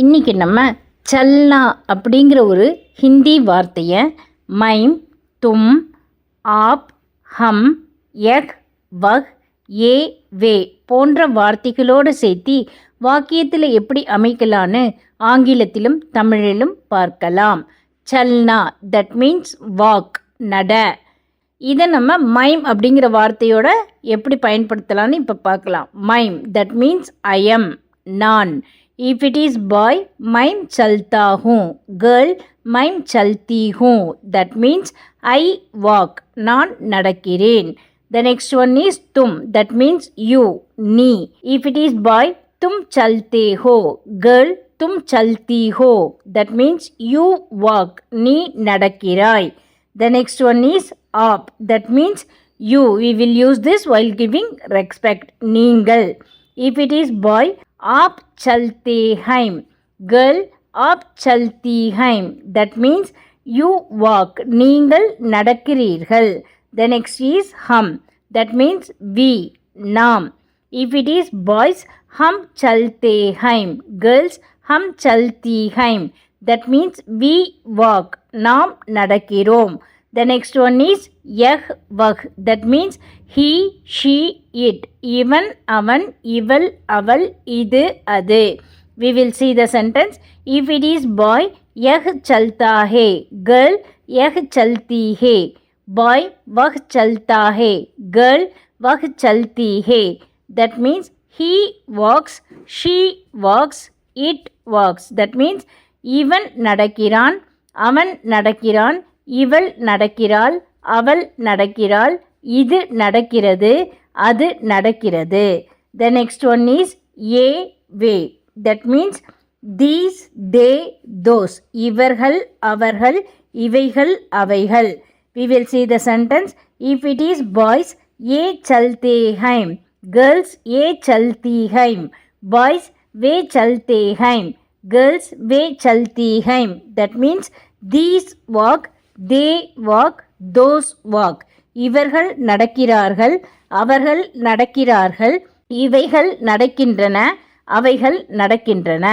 இன்றைக்கி நம்ம சல்னா அப்படிங்கிற ஒரு ஹிந்தி வார்த்தையை மைம், தும், ஆப், ஹம், யக், வக், ஏ, வே போன்ற வார்த்தைகளோடு சேர்த்து வாக்கியத்தில் எப்படி அமைக்கலான்னு ஆங்கிலத்திலும் தமிழிலும் பார்க்கலாம். சல்னா தட் மீன்ஸ் வாக், நட. இதை நம்ம மைம் அப்படிங்கிற வார்த்தையோட எப்படி பயன்படுத்தலான்னு இப்போ பார்க்கலாம். மைம் தட் மீன்ஸ் ஐ எம், நான். If it is boy, மைம் சல்தா ஹூँ. Girl, மைம் சல்தி ஹூँ. That means I walk, நான் நடக்கிறேன். The next one is तुम. That means you, நீ. If it is boy, तुम चलते हो. Girl, तुम चलती हो. That means you walk, நீ நடக்கிறாய். The next one is आप. That means you. We will use this while giving respect. நீங்கள். If it is boy, आप चलते हैं. Girl, आप चलती हैं. That means you walk. நீங்கள் நடக்கிறீர்கள். The next is हम. That means we, நாம். If it is boys, हम चलते हैं. Girls, हम चलती हैं. That means we walk. நாம் நடக்கிறோம். The next one is यह वह. That means he, she, it. இவன், அவன், இவள், அவள், இது, அது. We will see the sentence. If it is boy, यह चलता है. Girl, यह चलती है. Boy, वह चलता है. Girl, वह चलती है. That means he walks, she walks, it walks. That means இவன் நடக்கிறான், அவன் நடக்கிறான், இவள் நடக்கிறாள், அவள் நடக்கிறாள், இது நடக்கிறது, அது நடக்கிறது. The next one is A, way. That means these, they, those. இவர்கள், அவர்கள், இவைகள், அவைகள். We will see the sentence. If it is boys, ये चलते हैं. Girls, ये चलती हैं. Boys, वे चलते हैं. Girls, वे चलती हैं. That means these walk, they walk, those walk. இவர்கள் நடக்கிறார்கள், அவர்கள் நடக்கிறார்கள், இவைகள் நடக்கின்றன, அவைகள் நடக்கின்றன.